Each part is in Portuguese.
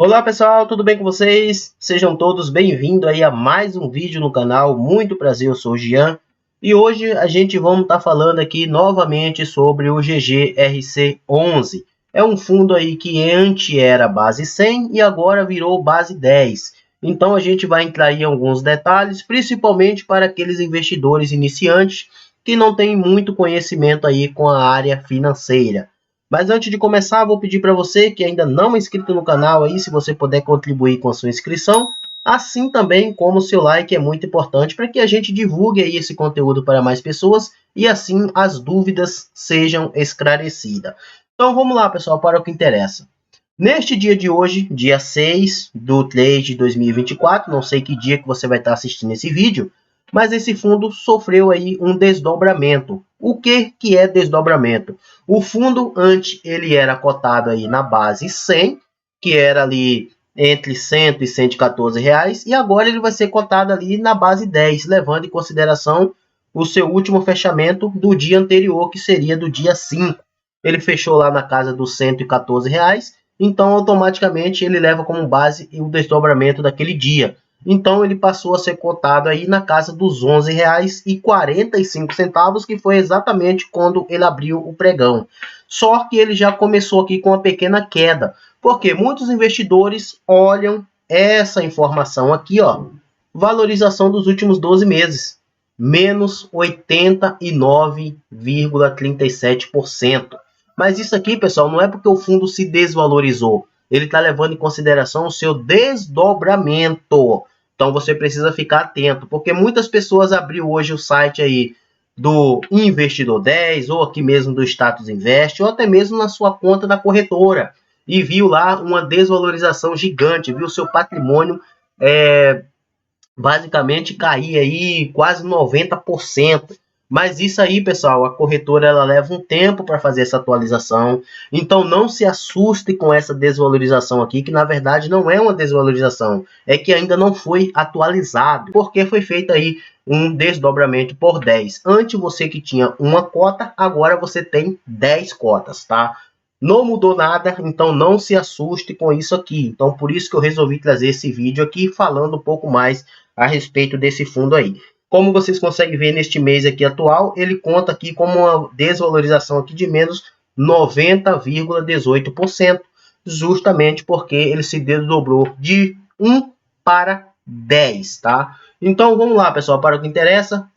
Olá pessoal, tudo bem com vocês? Sejam todos bem-vindos aí a mais um vídeo no canal. Muito prazer, eu sou o Gian. E hoje a gente vamos estar falando aqui novamente sobre o GGRC11. É um fundo aí que antes era base 100 e agora virou base 10. Então a gente vai entrar em alguns detalhes, principalmente para aqueles investidores iniciantes que não têm muito conhecimento aí com a área financeira. Mas antes de começar, vou pedir para você que ainda não é inscrito no canal aí, se você puder contribuir com a sua inscrição, assim também como o seu like é muito importante para que a gente divulgue aí esse conteúdo para mais pessoas e assim as dúvidas sejam esclarecidas. Então vamos lá, pessoal, para o que interessa. Neste dia de hoje, dia 6 de 3 de 2024, não sei que dia que você vai estar assistindo esse vídeo, mas esse fundo sofreu aí um desdobramento. O que é desdobramento? O fundo antes ele era cotado aí na base 100, que era ali entre 100 e 114 reais, e agora ele vai ser cotado ali na base 10, levando em consideração o seu último fechamento do dia anterior, que seria do dia 5. Ele fechou lá na casa dos 114 reais, então automaticamente ele leva como base o desdobramento daquele dia. Então ele passou a ser cotado aí na casa dos R$ 11,45, que foi exatamente quando ele abriu o pregão. Só que ele já começou aqui com uma pequena queda, porque muitos investidores olham essa informação aqui, ó, valorização dos últimos 12 meses, menos 89,37%. Mas isso aqui, pessoal, não é porque o fundo se desvalorizou. Ele está levando em consideração o seu desdobramento. Então você precisa ficar atento, porque muitas pessoas abriu hoje o site aí do Investidor 10, ou aqui mesmo do Status Invest, ou até mesmo na sua conta da corretora, e viu lá uma desvalorização gigante, viu seu patrimônio basicamente cair aí quase 90%. Mas isso aí, pessoal, a corretora ela leva um tempo para fazer essa atualização. Então não se assuste com essa desvalorização aqui, que na verdade não é uma desvalorização, é que ainda não foi atualizado, porque foi feito aí um desdobramento por 10. Antes você que tinha uma cota, agora você tem 10 cotas, tá? Não mudou nada, então não se assuste com isso aqui. Então por isso que eu resolvi trazer esse vídeo aqui falando um pouco mais a respeito desse fundo aí. Como vocês conseguem ver neste mês aqui atual, ele conta aqui com uma desvalorização aqui de menos 90,18%, justamente porque ele se desdobrou de 1 para 10, tá? Então vamos lá, pessoal, para o que interessa.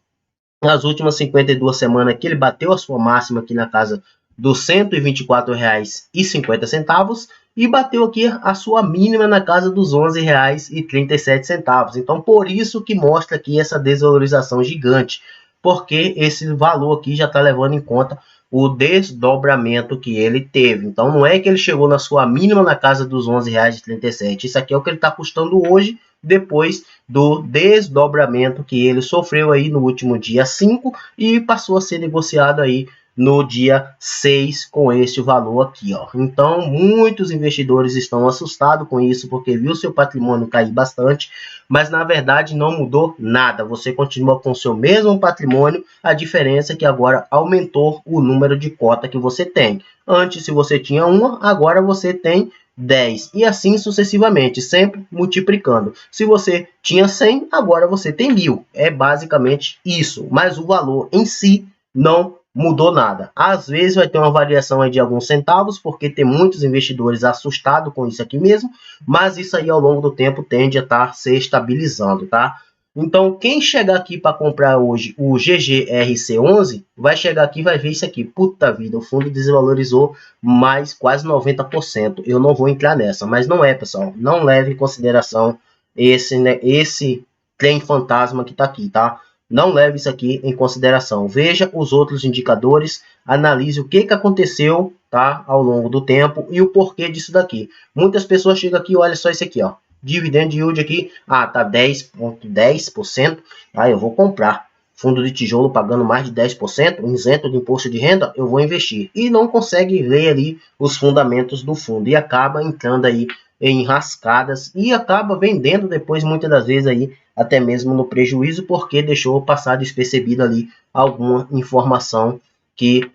Nas últimas 52 semanas aqui, ele bateu a sua máxima aqui na casa dos R$ 124,50 e bateu aqui a sua mínima na casa dos R$ 11,37. Então, por isso que mostra aqui essa desvalorização gigante, porque esse valor aqui já está levando em conta o desdobramento que ele teve. Então, não é que ele chegou na sua mínima na casa dos R$ 11,37. Isso aqui é o que ele está custando hoje, depois do desdobramento que ele sofreu aí no último dia 5 e passou a ser negociado aí no dia 6 com este valor aqui, ó. Então, muitos investidores estão assustados com isso porque viu seu patrimônio cair bastante, mas na verdade não mudou nada. Você continua com seu mesmo patrimônio, a diferença é que agora aumentou o número de cota que você tem. Antes, se você tinha uma, agora você tem 10 e assim sucessivamente, sempre multiplicando. Se você tinha 100, agora você tem 1000. É basicamente isso, mas o valor em si não mudou nada. Às vezes vai ter uma variação aí de alguns centavos, porque tem muitos investidores assustados com isso aqui mesmo, mas isso aí ao longo do tempo tende a estar se estabilizando, tá? Então, quem chegar aqui para comprar hoje o GGRC11, vai chegar aqui e vai ver isso aqui. Puta vida, o fundo desvalorizou mais quase 90%. Eu não vou entrar nessa, mas não é, pessoal. Não leve em consideração esse trem fantasma que está aqui, tá? Não leve isso aqui em consideração. Veja os outros indicadores, analise o que aconteceu, tá, ao longo do tempo e o porquê disso daqui. Muitas pessoas chegam aqui, olha só isso aqui, ó. Dividend yield aqui, tá 10,10%, eu vou comprar. Fundo de tijolo pagando mais de 10%, isento de imposto de renda, eu vou investir. E não consegue ver ali os fundamentos do fundo e acaba entrando aí em rascadas e acaba vendendo depois, muitas das vezes aí, até mesmo no prejuízo, porque deixou passar despercebido ali alguma informação que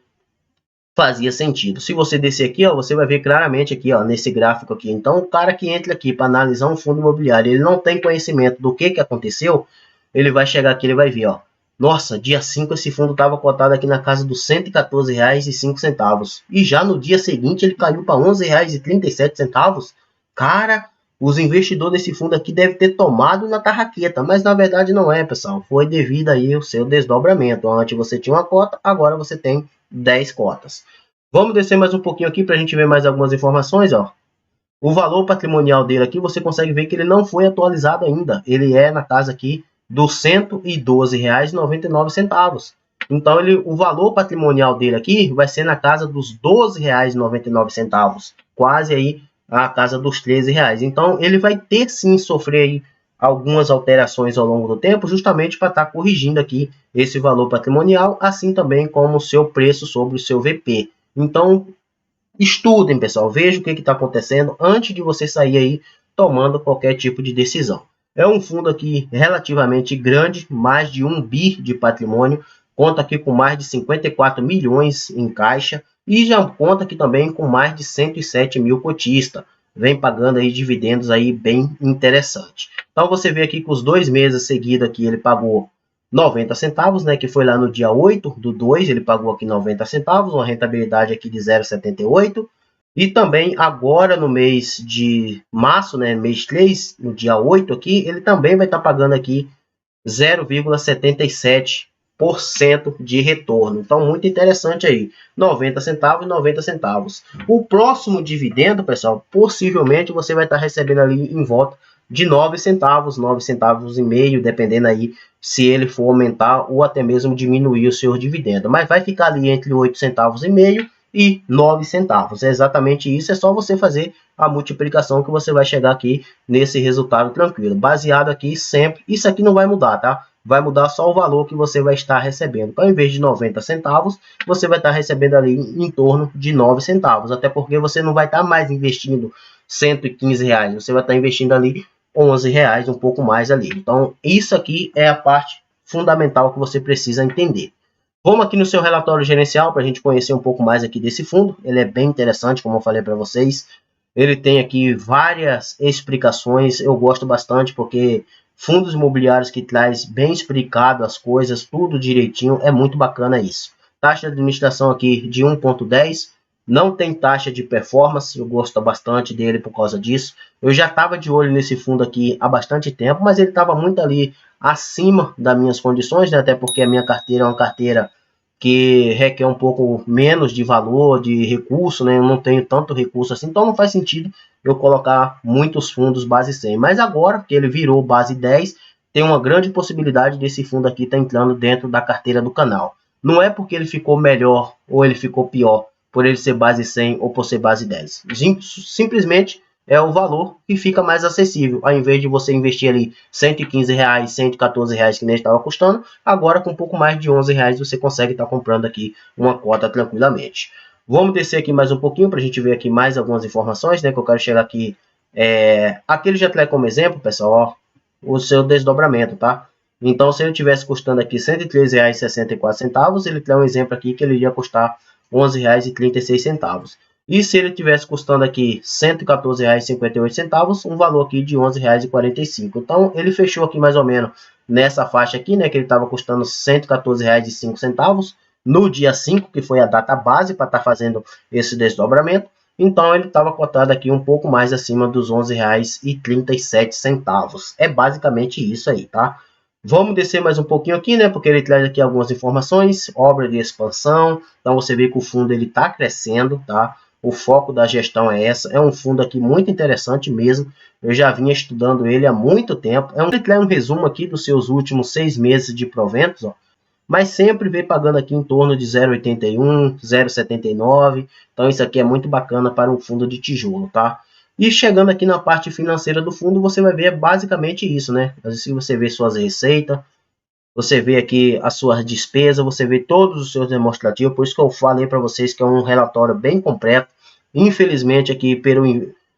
fazia sentido. Se você descer aqui, ó, você vai ver claramente aqui, ó, nesse gráfico aqui. Então, o cara que entra aqui para analisar um fundo imobiliário, ele não tem conhecimento do que aconteceu, ele vai chegar aqui, ele vai ver, ó, nossa, dia 5 esse fundo estava cotado aqui na casa dos R$ 114,05. E já no dia seguinte ele caiu para R$ 11,37. Cara, os investidores desse fundo aqui devem ter tomado na tarraqueta, mas na verdade não é, pessoal. Foi devido aí ao seu desdobramento. Antes você tinha uma cota, agora você tem 10 cotas. Vamos descer mais um pouquinho aqui para a gente ver mais algumas informações, ó. O valor patrimonial dele aqui, você consegue ver que ele não foi atualizado ainda. Ele é na casa aqui dos R$ 112,99. Então, o valor patrimonial dele aqui vai ser na casa dos R$ 12,99. Quase aí a casa dos R$ 13. Então, ele vai ter sim sofrer aí algumas alterações ao longo do tempo, justamente para estar corrigindo aqui esse valor patrimonial, assim também como o seu preço sobre o seu VP. Então, estudem, pessoal, vejam o que está acontecendo antes de você sair aí tomando qualquer tipo de decisão. É um fundo aqui relativamente grande, mais de 1 bi de patrimônio, conta aqui com mais de 54 milhões em caixa e já conta aqui também com mais de 107 mil cotistas. Vem pagando aí dividendos aí bem interessante. Então você vê aqui que os 2 meses seguidos aqui ele pagou 90 centavos, né, que foi lá no dia 8/2, ele pagou aqui 90 centavos, uma rentabilidade aqui de 0,78. E também agora no mês de março, né, mês 3, no dia 8 aqui, ele também vai estar pagando aqui 0,77% de retorno. Então, muito interessante aí, 90 centavos e 90 centavos. O próximo dividendo, pessoal, possivelmente você vai estar recebendo ali em volta de 9 centavos, 9 centavos e meio, dependendo aí se ele for aumentar ou até mesmo diminuir o seu dividendo. Mas vai ficar ali entre 8 centavos e meio e 9 centavos. É exatamente isso, é só você fazer a multiplicação que você vai chegar aqui nesse resultado tranquilo. Baseado aqui sempre, isso aqui não vai mudar, tá? Vai mudar só o valor que você vai estar recebendo. Então, ao invés de 90 centavos, você vai estar recebendo ali em torno de 9 centavos. Até porque você não vai estar mais investindo 115 reais. Você vai estar investindo ali 11 reais, um pouco mais ali. Então, isso aqui é a parte fundamental que você precisa entender. Vamos aqui no seu relatório gerencial para a gente conhecer um pouco mais aqui desse fundo. Ele é bem interessante, como eu falei para vocês. Ele tem aqui várias explicações. Eu gosto bastante porque fundos imobiliários que traz bem explicado as coisas, tudo direitinho, é muito bacana isso. Taxa de administração aqui de 1,10. Não tem taxa de performance, eu gosto bastante dele por causa disso. Eu já estava de olho nesse fundo aqui há bastante tempo, mas ele estava muito ali acima das minhas condições, né? Até porque a minha carteira é uma carteira que requer um pouco menos de valor, de recurso, né? Eu não tenho tanto recurso assim, então não faz sentido eu colocar muitos fundos base 100. Mas agora que ele virou base 10, tem uma grande possibilidade desse fundo aqui estar entrando dentro da carteira do canal. Não é porque ele ficou melhor ou ele ficou pior por ele ser base 100 ou por ser base 10. Simplesmente é o valor que fica mais acessível. Ao invés de você investir ali R$115, R$114 que nem estava custando, agora com um pouco mais de R$11 você consegue estar comprando aqui uma cota tranquilamente. Vamos descer aqui mais um pouquinho para a gente ver aqui mais algumas informações, né? Que eu quero chegar aqui. Aqui ele já traz como exemplo, pessoal, ó, o seu desdobramento, tá? Então, se ele tivesse custando aqui R$113,64, ele traz um exemplo aqui que ele iria custar R$11,36. E se ele tivesse custando aqui R$ 114,58, um valor aqui de R$ 11,45. Então, ele fechou aqui mais ou menos nessa faixa aqui, né, que ele estava custando R$ 114,05 no dia 5, que foi a data base para estar fazendo esse desdobramento. Então, ele estava cotado aqui um pouco mais acima dos R$ 11,37. É basicamente isso aí, tá? Vamos descer mais um pouquinho aqui, né? Porque ele traz aqui algumas informações, obra de expansão. Então você vê que o fundo ele está crescendo, tá? O foco da gestão é essa. É um fundo aqui muito interessante mesmo. Eu já vinha estudando ele há muito tempo. Ele traz um resumo aqui dos seus últimos 6 meses de proventos, ó. Mas sempre vem pagando aqui em torno de 0,81, 0,79. Então isso aqui é muito bacana para um fundo de tijolo, tá? E chegando aqui na parte financeira do fundo, você vai ver basicamente isso, né? Assim você vê suas receitas, você vê aqui as suas despesas, você vê todos os seus demonstrativos. Por isso que eu falei para vocês que é um relatório bem completo. Infelizmente aqui pelo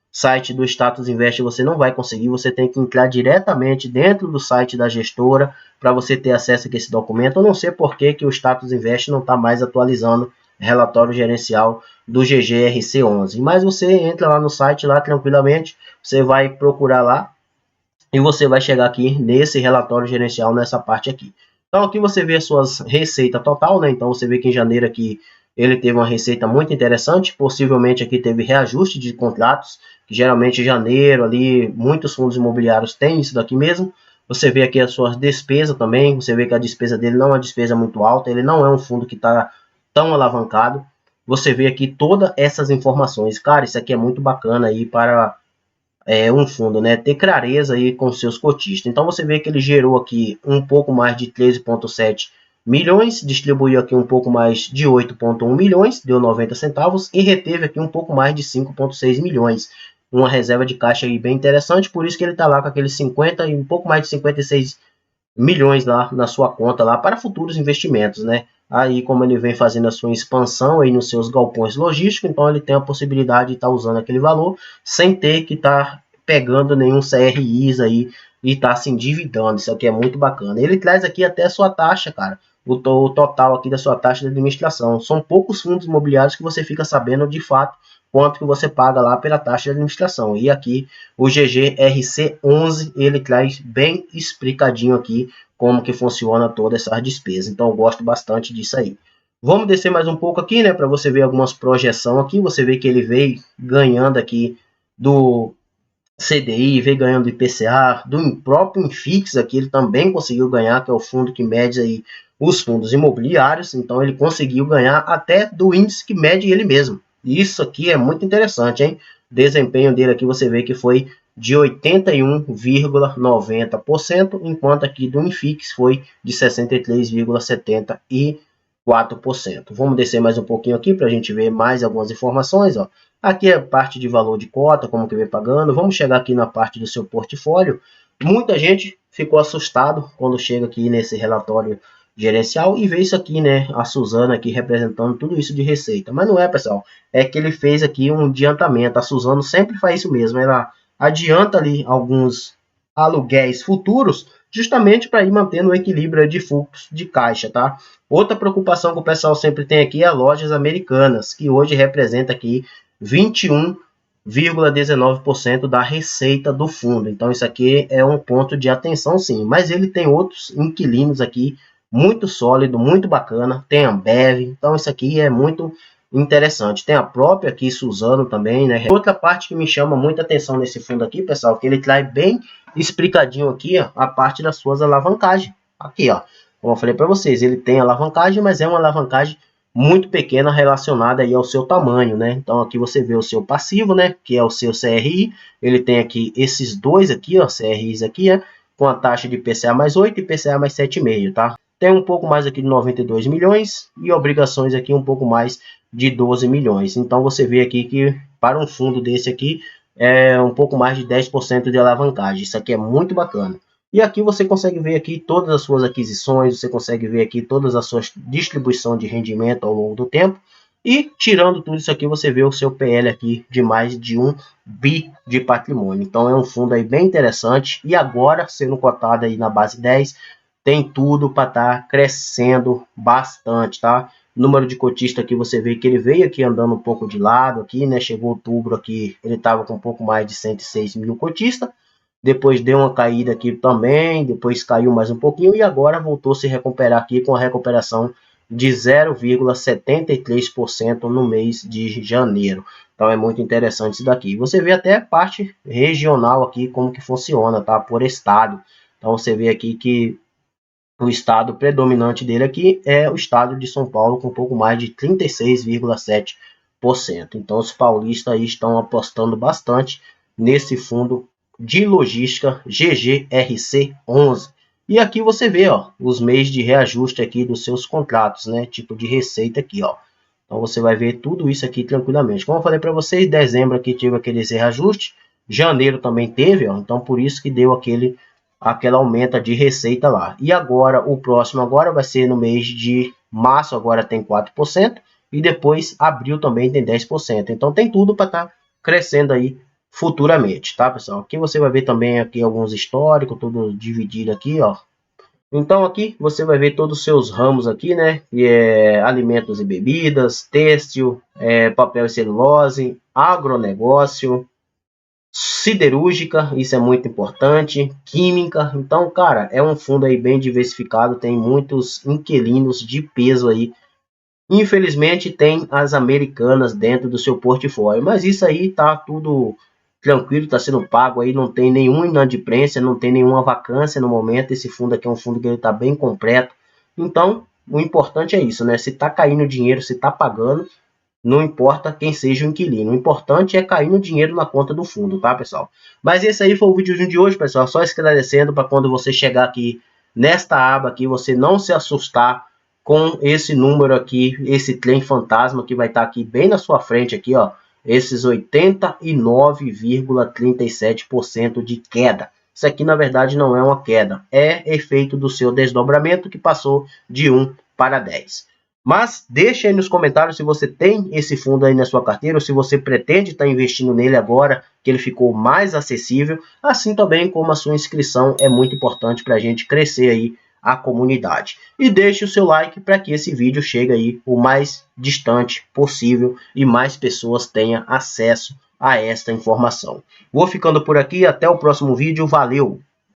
site do Status Invest você não vai conseguir. Você tem que entrar diretamente dentro do site da gestora para você ter acesso a esse documento. Eu não sei por que o Status Invest não está mais atualizando relatório gerencial do GGRC11. Mas você entra lá no site lá tranquilamente, você vai procurar lá e você vai chegar aqui nesse relatório gerencial nessa parte aqui. Então aqui você vê as suas receitas total, né? Então você vê que em janeiro aqui ele teve uma receita muito interessante, possivelmente aqui teve reajuste de contratos, que geralmente em janeiro ali muitos fundos imobiliários têm isso daqui mesmo. Você vê aqui as suas despesas também, você vê que a despesa dele não é uma despesa muito alta, ele não é um fundo que está tão alavancado. Você vê aqui todas essas informações. Cara, isso aqui é muito bacana aí para um fundo, né, ter clareza aí com seus cotistas. Então você vê que ele gerou aqui um pouco mais de 13,7 milhões, distribuiu aqui um pouco mais de 8,1 milhões, deu 90 centavos e reteve aqui um pouco mais de 5,6 milhões. Uma reserva de caixa aí bem interessante, por isso que ele está lá com aqueles 50 e um pouco mais de 56 milhões lá na sua conta lá para futuros investimentos, né? Aí, como ele vem fazendo a sua expansão aí nos seus galpões logísticos, então ele tem a possibilidade de estar usando aquele valor sem ter que estar pegando nenhum CRIs aí e estar se endividando. Isso aqui é muito bacana. Ele traz aqui até a sua taxa, cara, o total aqui da sua taxa de administração. São poucos fundos imobiliários que você fica sabendo de fato quanto que você paga lá pela taxa de administração. E aqui o GGRC11 ele traz bem explicadinho aqui como que funciona toda essa despesa. Então eu gosto bastante disso aí. Vamos descer mais um pouco aqui, né, para você ver algumas projeções aqui. Você vê que ele veio ganhando aqui do CDI, veio ganhando do IPCA, do próprio Infix aqui, ele também conseguiu ganhar, que é o fundo que mede aí os fundos imobiliários. Então ele conseguiu ganhar até do índice que mede ele mesmo. Isso aqui é muito interessante, hein? O desempenho dele aqui você vê que foi de 81,90%, enquanto aqui do Infix foi de 63,74%. Vamos descer mais um pouquinho aqui para a gente ver mais algumas informações, ó. Aqui é a parte de valor de cota, como que vem pagando. Vamos chegar aqui na parte do seu portfólio. Muita gente ficou assustado quando chega aqui nesse relatório gerencial e vê isso aqui, né? A Suzana aqui representando tudo isso de receita. Mas não é, pessoal. É que ele fez aqui um adiantamento. A Suzano sempre faz isso mesmo. Ela adianta ali alguns aluguéis futuros justamente para ir mantendo o equilíbrio de fluxo de caixa, tá? Outra preocupação que o pessoal sempre tem aqui é lojas americanas, que hoje representa aqui 21,19% da receita do fundo. Então isso aqui é um ponto de atenção sim, mas ele tem outros inquilinos aqui muito sólido, muito bacana, tem a Ambev, então isso aqui é muito interessante. Tem a própria aqui Suzano também, né? Outra parte que me chama muita atenção nesse fundo aqui, pessoal, que ele traz bem explicadinho aqui, ó, a parte das suas alavancagens. Aqui, ó, como eu falei para vocês, ele tem alavancagem, mas é uma alavancagem muito pequena relacionada aí ao seu tamanho, né? Então aqui você vê o seu passivo, né? Que é o seu CRI. Ele tem aqui esses dois aqui, ó, CRIs aqui, com a taxa de IPCA mais 8 e IPCA mais 7,5, tá? Tem um pouco mais aqui de 92 milhões e obrigações aqui um pouco mais de 12 milhões. Então você vê aqui que para um fundo desse aqui é um pouco mais de 10% de alavancagem. Isso aqui é muito bacana. E aqui você consegue ver aqui todas as suas aquisições, você consegue ver aqui todas as suas distribuição de rendimento ao longo do tempo. E tirando tudo isso aqui, você vê o seu PL aqui de mais de 1 bi de patrimônio. Então é um fundo aí bem interessante. E agora, sendo cotado aí na base 10, tem tudo para estar crescendo bastante, tá? Número de cotista aqui, você vê que ele veio aqui andando um pouco de lado aqui, né? Chegou outubro aqui, ele estava com um pouco mais de 106 mil cotistas. Depois deu uma caída aqui também, depois caiu mais um pouquinho e agora voltou a se recuperar aqui com a recuperação de 0,73% no mês de janeiro. Então é muito interessante isso daqui. Você vê até a parte regional aqui, como que funciona, tá? Por estado. Então você vê aqui que o estado predominante dele aqui é o estado de São Paulo, com um pouco mais de 36,7%. Então os paulistas aí estão apostando bastante nesse fundo de logística GGRC11. E aqui você vê, ó, os meses de reajuste aqui dos seus contratos, né? Tipo de receita aqui, ó. Então você vai ver tudo isso aqui tranquilamente. Como eu falei para vocês, dezembro aqui teve aqueles reajustes, janeiro também teve, ó. Então por isso que deu aquela aumenta de receita lá. E agora o próximo agora vai ser no mês de março, agora tem 4% e depois abril também tem 10%. Então tem tudo para estar crescendo aí futuramente, tá, pessoal? Aqui você vai ver também aqui alguns históricos, tudo dividido aqui, ó. Então aqui você vai ver todos os seus ramos aqui, né? Que é alimentos e bebidas, têxtil, papel e celulose, agronegócio, siderúrgica, isso é muito importante, química. Então, cara, é um fundo aí bem diversificado, tem muitos inquilinos de peso aí. Infelizmente tem as americanas dentro do seu portfólio, mas isso aí tá tudo tranquilo, tá sendo pago aí, não tem nenhuma inadimplência, não tem nenhuma vacância no momento. Esse fundo aqui é um fundo que ele tá bem completo. Então, o importante é isso, né? Se tá caindo dinheiro, se tá pagando, não importa quem seja o inquilino. O importante é cair no dinheiro na conta do fundo, tá, pessoal? Mas esse aí foi o vídeo de hoje, pessoal. Só esclarecendo para quando você chegar aqui nesta aba aqui, você não se assustar com esse número aqui, esse trem fantasma que vai estar aqui bem na sua frente aqui, ó. Esses 89,37% de queda. Isso aqui, na verdade, não é uma queda. É efeito do seu desdobramento que passou de 1 para 10. Mas deixe aí nos comentários se você tem esse fundo aí na sua carteira ou se você pretende estar investindo nele agora que ele ficou mais acessível, assim também como a sua inscrição é muito importante para a gente crescer aí a comunidade. E deixe o seu like para que esse vídeo chegue aí o mais distante possível e mais pessoas tenham acesso a esta informação. Vou ficando por aqui, até o próximo vídeo, valeu!